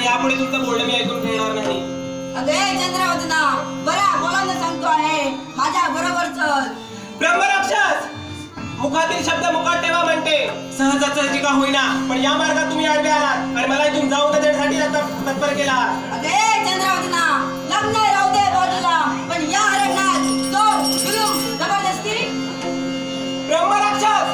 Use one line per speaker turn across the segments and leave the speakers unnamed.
यापुढे तुमचं बोलणं मी ऐकून घेणार नाही.
अगे चंद्रावतना बरा बोलायला सांगतो आहे माझ्या बरोबर चल.
ब्रह्मराक्षस मुखातील शब्द मुखात ठेवा म्हणते. सहजासहजी का होईना पण या मार्गात तुम्ही आडवे आलात आणि मला इथून जाऊन देण्यासाठी तत्पर केला.
अगे चंद्रावतना लग्न राहू दे बाजूला पण या अरण्यात तो जुलूम जबरदस्ती.
ब्रह्मराक्षस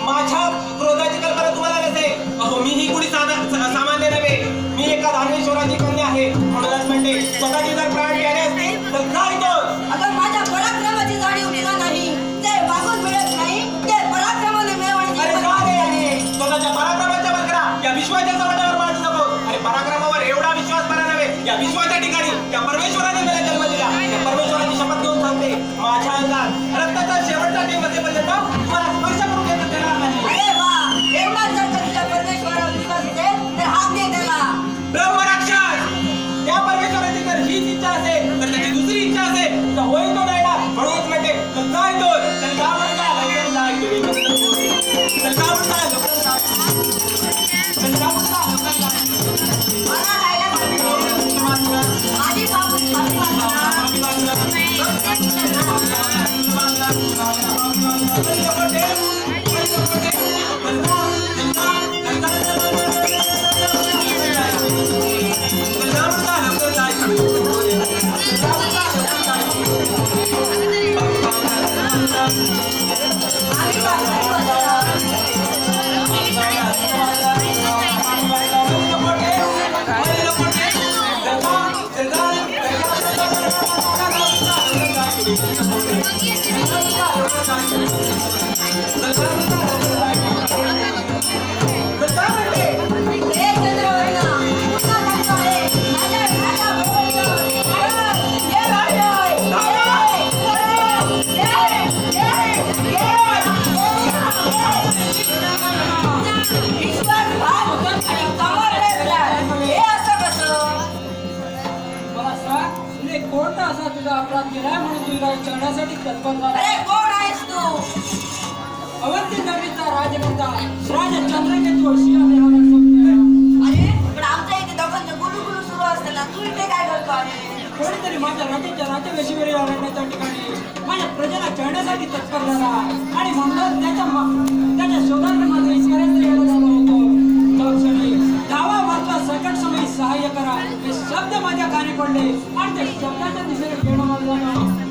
माझ्या क्रोधाची कल्पना तुम्हाला नसे. अहो मी ही कुणी सामान्य नव्हे. मी एका धार्मेश्वराची कन्या आहे. म्हणूनच म्हणते स्वतःची जर प्राण प्यारे असतील तर काय तर.
अगं माझ्या पराक्रमाची जाणीव तुला नाही. ते वागून मिळत नाही ते पराक्रमाने मिळवण्याची.
अरे का रे आहे स्वतःच्या पराक्रमाच्या बकरा या विश्वाच्या चव्हाट्यावर मांडू नको. अरे पराक्रमावर एवढा विश्वास बरा नव्हे. या विश्वाच्या ठिकाणी त्या परमेश्वराने मला जन्म दिला. त्या परमेश्वराची शपथ घेऊन सांगते माझ्या अंगात रक्ताचा शेवटचा टेम असेपर्यंत मला स्पर्श करून देता येणार नाही.
अरे वा एवढा जर तुझ्या परमेश्वरावर विश्वास असेल तर हात दे त्याला.
ब्रह्मराक्षस त्या परमेश्वराची जर हीच इच्छा असेल तर त्याची दुसरी इच्छा असेल तर होईल तो नाही ना. म्हणूनच म्हणते तर जाय तो तर का म्हणता लवकर जाय तुम्ही तर का म्हणता लवकर जाय तर का म्हणता लवकर जाय.
मला जायला सांगितलं. माझी बाबू अरे कोण आहेस तू?
अवंती नगरीचा राजमाता राजा चंद्रकेतू शिलादेवाला.
अरे पण आमच्या इथे दोघांचं गुलुगुलू सुरू असतं ना तू इथे काय करतो आहे?
कोणीतरी माझ्या राजाच्या राज्यवेशीवरील अरण्याच्या ठिकाणी माझ्या प्रजेला चढण्यासाठी तत्पर झाला आणि म्हणून त्याच्या शोधार्थ माझं इस्करेंद्र येणं झालं होतं. क्षणी धावा वाचवा संकट समयी सहाय्य करा हे शब्द माझ्या कानी पडले आणि त्या शब्दाच्या दिशेने घेणं मला झालं.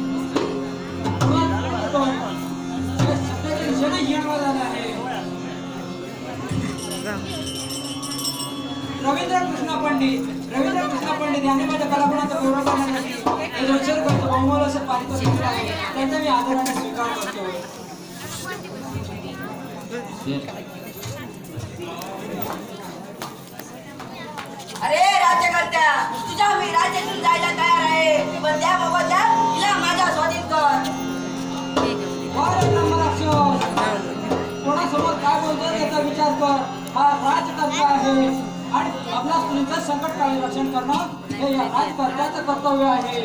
रवींद्र कृष्ण पंडित यांनी माझ्या कलागुणाचा गौरव करण्यासाठी हे दोषर करतो बहुमोल असं पारितोषिक आहे त्यांचा मी आदराने स्वीकार करतो.
अरे राज्यकर्त्या तुझ्या मी राज्यातून जायला तयार आहे पण त्या मोबदला तिला माझ्या स्वाधीन कर.
कोणासमोर काय बोलतो याचा विचार कर. हा राजकर्ता आहे आणि आपल्या स्त्रीचं संकटकाळी रक्षण करणं हे या राजकर्त्याचं कर्तव्य आहे.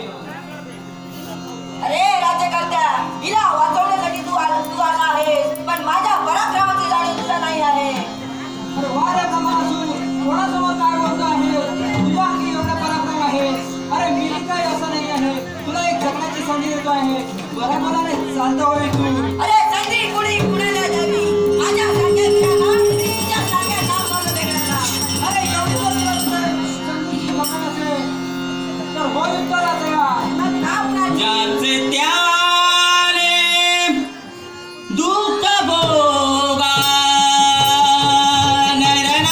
अरे राज्यकर्त्या हिला वाचवण्यासाठी तू आला आहे पण माझ्या पराक्रमाची जाणीव तुला नाही आहे.
अरे वा रे ब्रह्मासूर कोणासमोर काय बोलतो आहे. तुझ्या अंगी एवढा पराक्रम आहे. अरे मी काही असं नाही आहे. तुला एक जगण्याची संधी देतो आहे. बऱ्या मनाने चालतं होय तू.
अरे संधी कुणी कुणाला द्यावी माझ्या सारख्या वीरांना तुझ्या सारख्या नावानं वेगळ्याला.
अरे एवढी संधी लग्न असेल तर होय उत्तरात या.
मग नाव काय?
ज्याचे त्याने दुःख भोगा नरनारी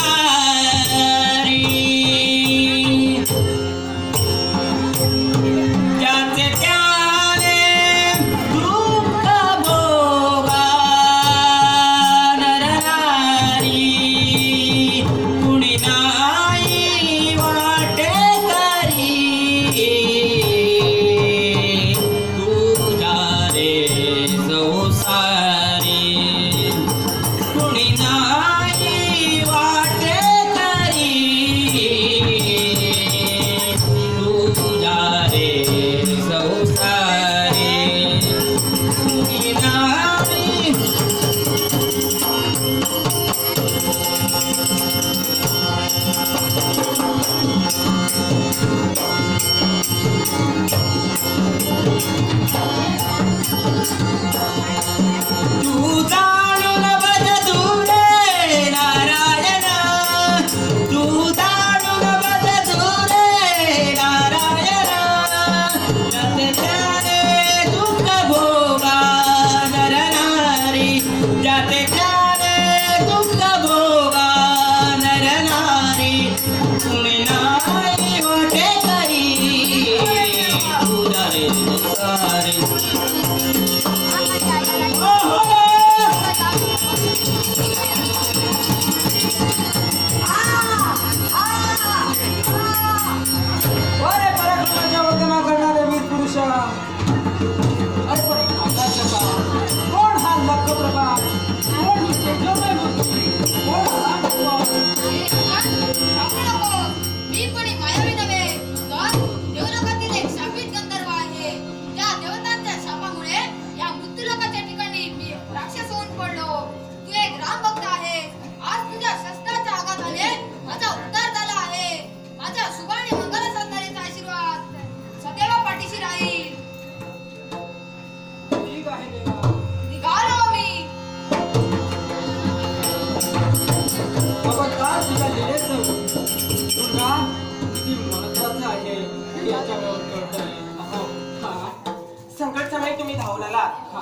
धावून आला
हा.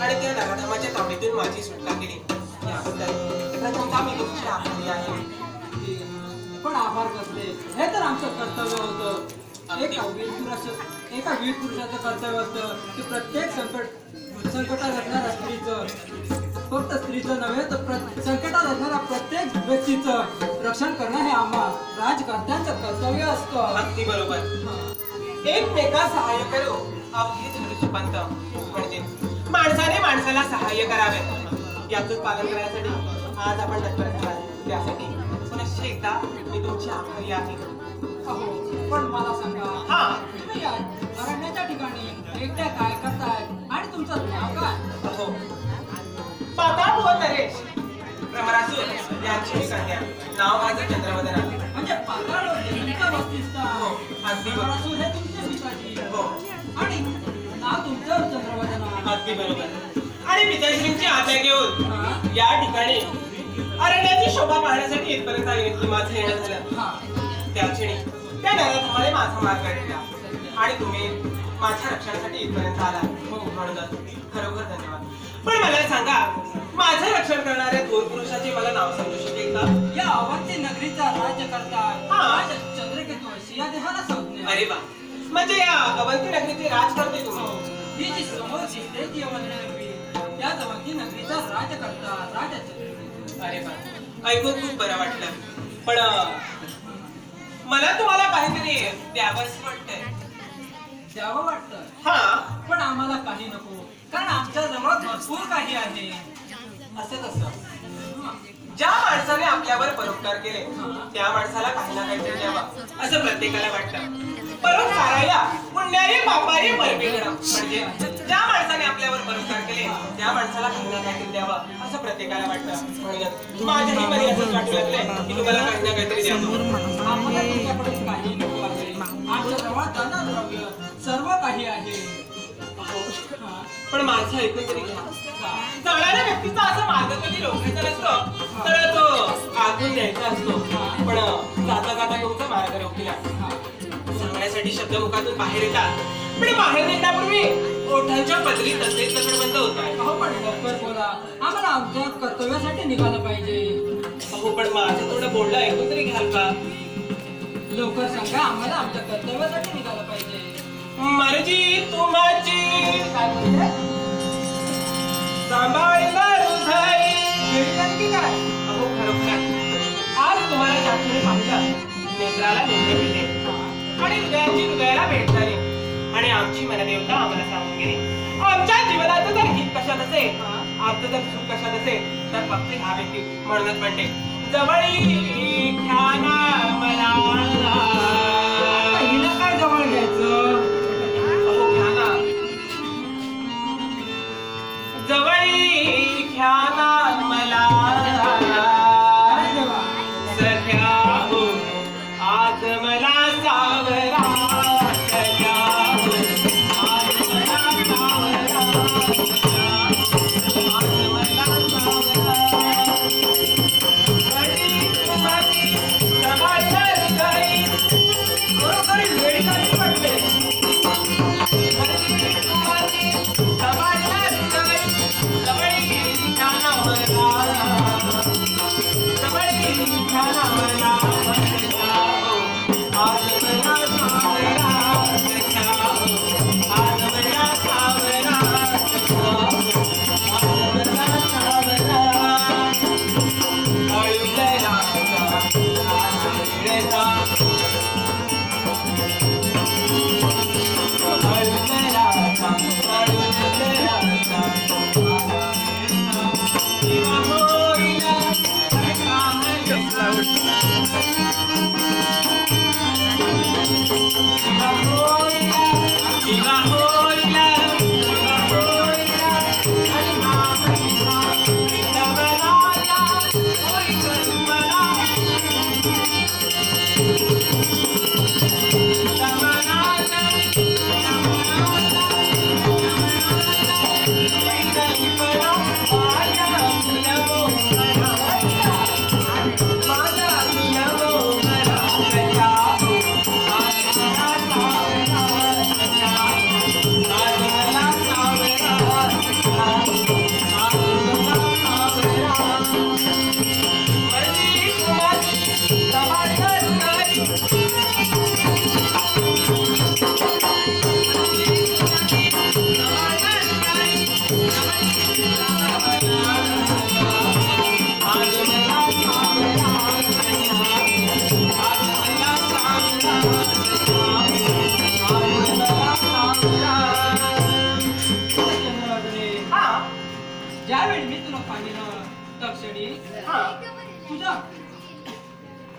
आणि त्या नराधमाच्या तावडीतून माझी सुटका केली याबद्दल प्रथमतः मी तुमची आभारी आहे.
ठीक आहे. पण आभार कसले, हे तर आमचं कर्तव्य होतं. एका वीर पुरुषाचं कर्तव्य असतं की प्रत्येक संकटात असणाऱ्या स्त्रीचं, फक्त स्त्रीचं नव्हे तर संकटात असणाऱ्या प्रत्येक व्यक्तीचं रक्षण करणं हे आम्हा राजकर्त्यांचं कर्तव्य असतं.
अगदी बरोबर. एकमेका सहाय्य करू अवधीत दृष्टिपंत म्हणजे माणसाने माणसाला सहाय्य करावे याचं पालन करण्यासाठी आज आपण तत्पर झाला. त्यासाठी पुनश्च एकदा मी तुमची आभारी आहे.
अहो, पण मला सांगा,
हा
तुम्ही या अरण्याच्या ठिकाणी एकट्या काय करताय आणि तुमचं नाव काय?
अहो पाताळ व नरेश भ्रमरासूर यांची मी कन्या. नाव माझं चंद्रवदना.
म्हणजे पाताळवर हे तुमचं बस्तिस्थान.
हो, अगदी बरोबर.
भ्रमरासूर हे तुमचे पिताजी.
हो.
आणि नाव तुमचं चंद्रवदना.
अगदी बरोबर. आणि पिताश्रींची आज्ञा घेऊन
हा.
या ठिकाणी अरण्याची शोभा पाहण्यासाठी इथपर्यंत माझं येणं झालं.
हा.
त्या क्षणी त्या नराधमाने माझा मार्ग काढला आणि तुम्ही माझ्या रक्षणासाठी इथपर्यंत आला. हो, म्हणूनच खरोखर धन्यवाद. पण मला सांगा, माझं रक्षण करणाऱ्या दोन पुरुषाचे मला नाव सांगू शकेल का?
या अवंती नगरीचा राज्यकर्ता
हा.
राज चंद्रकेतू अशी या देहाला संज्ञा.
अरे वा, म्हणजे या अवंती नगरीचे राज करते तुम्ही.
ही जी समोर दिसते ती अवंती नगरी, या अवंती नगरीचा राज्यकर्ता राजा चंद्रकेतू.
अरे वा, ऐकून खूप बरं वाटलं. पण मला तुम्हाला काहीतरी द्यावंच वाटतंय.
द्यावं वाटतं,
हा,
पण आम्हाला काही नको, कारण आमच्या जवळ भरपूर काही आहे.
असं कसं? ज्या माणसाने आपल्यावर परोपकार केले त्या माणसाला काही ना काहीतरी द्यावं असं प्रत्येकाला वाटतं. परोपकाराला पुण्याने पापाने परमेगणं, म्हणजे ज्या माणसाने आपल्यावर परोपकार केले त्या माणसाला काही ना काहीतरी द्यावं असं प्रत्येकाला वाटतं. म्हणून माझ्याही मनी असंच वाटू लागलंय की तुम्हाला काही ना काहीतरी द्यावं.
आम्हाला तुमच्याकडे काही नको आहे. आमच्या जवळ धनद्रव्य सर्व काही आहे. हा.
पण माझं ऐकून तरी घ्या. चालणाऱ्या व्यक्तीचा असा मार्ग कधी रोखायचा नसतो, तर तो आखून द्यायचा असतो. पण जाता जाता तुमचा मार्ग रोखला. सांगण्यासाठी शब्द मुखातून बाहेर येतात, पण बाहेर निघण्यापूर्वी ओठांच्या पदरी तसेच दगडबंद होत आहे.
अहो, पण लवकर बोला, आम्हाला आमच्या कर्तव्यासाठी निघालं पाहिजे.
अहो, पण माझं थोडं बोलणं ऐकून तरी घ्याल का?
लवकर सांगा, आम्हाला आमच्या कर्तव्यासाठी निघालं पाहिजे.
मर्जी तुमची
काय बोलते?
सांभाळीला हृदय.
नक्की काय?
अहो, खरोखर आज तुम्हाला ज्या क्षणी पाहिलं नेत्राला नेत्र दिले आणि हृदयाची हृदयाला भेट झाली आणि आमची मनदेवता आम्हाला सांगून गेली, आमच्या जीवनाचं जर हित कशात असेल, आमचं जर सुख कशात असेल, तर फक्त ह्या व्यक्ती. म्हणूनच म्हणते, जवळी घ्या ना मला.
आता हिला काय जवळ घ्यायचं?
अहो, घ्या ना. जवळी घ्या ना मला.
काय देवा?
सख्या हो, आज मला सावरा. सख्या हो, आज मला सावरा. आज मला सावरा. कधी तुम्हारी समाचार काही बरोबर वेळ काही वाटते. कधी तुम्हारी समाचार काही जवळी घ्या ना मला. जवळी घ्या ना मला. आज मला सावरा. सख्या हो, आज मला सावरा. आज मला सावरा.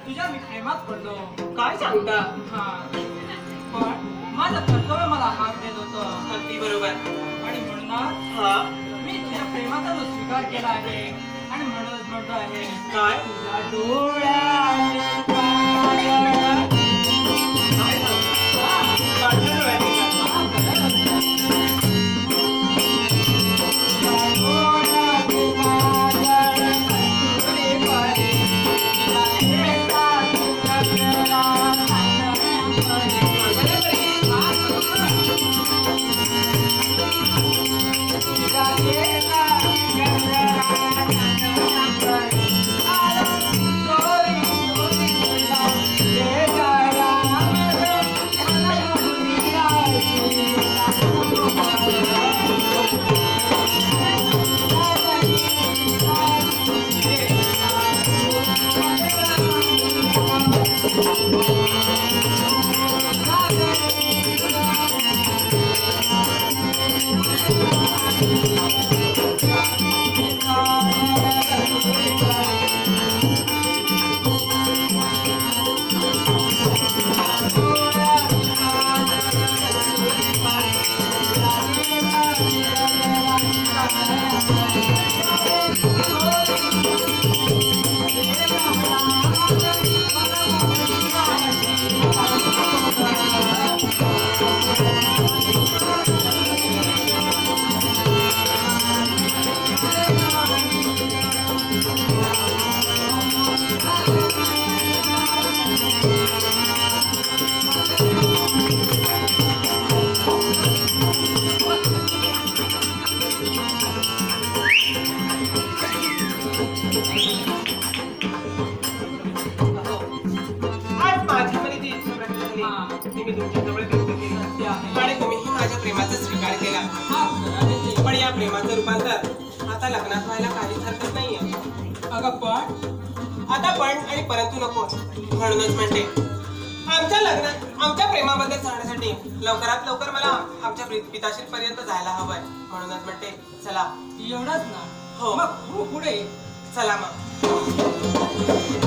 तुझ्या मी प्रेमात पडलो.
काय सांगता?
हा पण माझं कर्तव्य मला हाक देत होतं
अगदी बरोबर.
आणि म्हणूनच
हा
मी तुझ्या प्रेमाचा जो स्वीकार केला आहे आणि म्हणूनच म्हणतो आहे
काय?
तुझ्या डोळ्यात काजळ.
काय सांगता?
हा,
काढलं डोळ्यातून का?
हा, खरं. तुझ्या डोळ्यात काजळ, तुझे परी, तुला भेटात गगरा, काजळ्यापरी. तुला भेटात गगरा, काजळ्यापरी.
आज माझ्यामध्ये जी इच्छा प्रकट झाली ती मी तुमच्याजवळ व्यक्त केली आणि तुम्हीही माझ्या प्रेमाचा स्वीकार केला. पण या प्रेमाचं रूपांतर आता लग्नात व्हायला काहीच हरकत नाहीये.
अगं पण
आता पण आणि परंतु नको. म्हणूनच म्हणते आमच्या लग्नात आमच्या प्रेमाबद्दल सांगण्यासाठी लवकरात लवकर मला आमच्या पिताश्री पर्यंत जायला हवंय. म्हणूनच म्हणते चला.
एवढंच ना?
हो.
मग पुढे
चला मग.